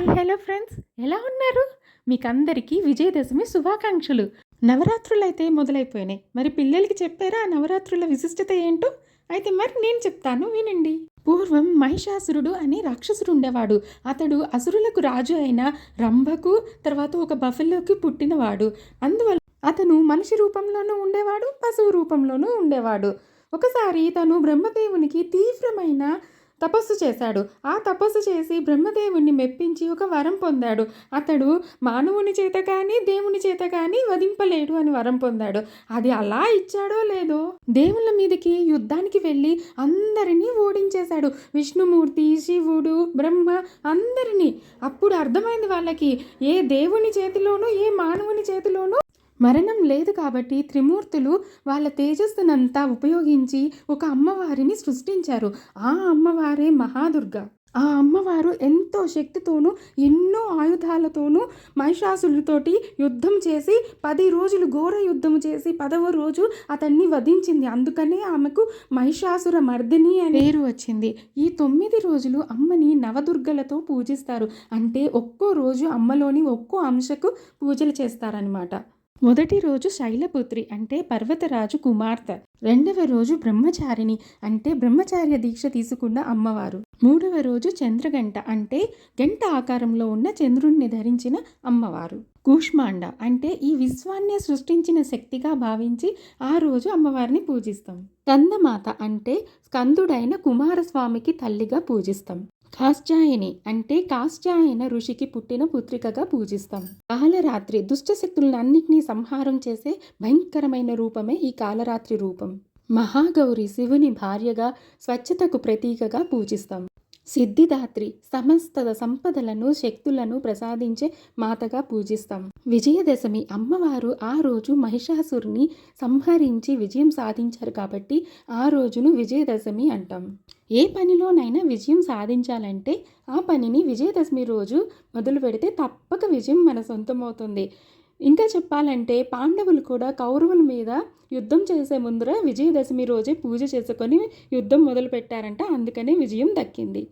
Hi hello friends, ఎలా ఉన్నారు? మీకందరికీ విజయదశమి శుభాకాంక్షలు. నవరాత్రులైతే మొదలైపోయినాయి. మరి పిల్లలకి చెప్పారా ఆ నవరాత్రుల విశిష్టత ఏంటో? అయితే మరి నేను చెప్తాను, వినండి. పూర్వం మహిషాసురుడు అని రాక్షసుడు ఉండేవాడు. అతడు అసురులకు రాజు అయిన రంభకు తర్వాత ఒక బఫెల్లోకి పుట్టినవాడు. అందువల్ల అతను మనిషి రూపంలోనూ ఉండేవాడు, పశువు రూపంలోనూ ఉండేవాడు. ఒకసారి తను బ్రహ్మదేవునికి తీవ్రమైన తపస్సు చేశాడు. ఆ తపస్సు చేసి బ్రహ్మదేవుణ్ణి మెప్పించి ఒక వరం పొందాడు. అతడు మానవుని చేత కానీ దేవుని చేత కానీ వధింపలేడు అని వరం పొందాడు. అది అలా ఇచ్చాడో లేదో దేవుళ్ళ మీదకి యుద్ధానికి వెళ్ళి అందరినీ ఓడించేశాడు. విష్ణుమూర్తి, శివుడు, బ్రహ్మ అందరినీ. అప్పుడు అర్థమైంది వాళ్ళకి, ఏ దేవుని చేతిలోనూ ఏ మానవుని చేతిలోనూ మరణం లేదు కాబట్టి త్రిమూర్తులు వాళ్ళ తేజస్సునంతా ఉపయోగించి ఒక అమ్మవారిని సృష్టించారు. ఆ అమ్మవారే మహాదుర్గ. ఆ అమ్మవారు ఎంతో శక్తితోనూ ఎన్నో ఆయుధాలతోనూ మహిషాసురుడితోటి యుద్ధం చేసి 10 రోజులు ఘోర యుద్ధం చేసి 10వ రోజు అతన్ని వధించింది. అందుకనే ఆమెకు మహిషాసుర మర్దిని అనే పేరు వచ్చింది. ఈ 9 రోజులు అమ్మని నవదుర్గలతో పూజిస్తారు. అంటే ఒక్కో రోజు అమ్మలోని ఒక్కో అంశకు పూజలు చేస్తారనమాట. మొదటి రోజు శైలపుత్రి అంటే పర్వతరాజు కుమార్తె. రెండవ రోజు బ్రహ్మచారిణి అంటే బ్రహ్మచార్య దీక్ష తీసుకున్న అమ్మవారు. మూడవ రోజు చంద్రగంట అంటే గంట ఆకారంలో ఉన్న చంద్రుణ్ణి ధరించిన అమ్మవారు. కూష్మాండ అంటే ఈ విశ్వాన్నే సృష్టించిన శక్తిగా భావించి ఆ రోజు అమ్మవారిని పూజిస్తాం. స్కందమాత అంటే స్కందుడైన కుమారస్వామికి తల్లిగా పూజిస్తాం. కాశ్చాయని అంటే కాశ్చాయన ఋషికి పుట్టిన పుత్రికగా పూజిస్తాం. కాలరాత్రి దుష్టశక్తులన్నింటినీ సంహారం చేసే భయంకరమైన రూపమే ఈ కాలరాత్రి రూపం. మహాగౌరి శివుని భార్యగా స్వచ్ఛతకు ప్రతీకగా పూజిస్తాం. సిద్ధిదాత్రి సమస్త సంపదలను శక్తులను ప్రసాదించే మాతగా పూజిస్తాం. విజయదశమి అమ్మవారు ఆ రోజు మహిషాసురుని సంహరించి విజయం సాధించారు కాబట్టి ఆ రోజును విజయదశమి అంటాం. ఏ పనిలోనైనా విజయం సాధించాలంటే ఆ పనిని విజయదశమి రోజు మొదలు పెడితే తప్పక విజయం మన సొంతమవుతుంది. ఇంకా చెప్పాలంటే పాండవులు కూడా కౌరవుల మీద యుద్ధం చేసే ముందర విజయదశమి రోజే పూజ చేసుకొని యుద్ధం మొదలు పెట్టారంట. అందుకనే విజయం దక్కింది.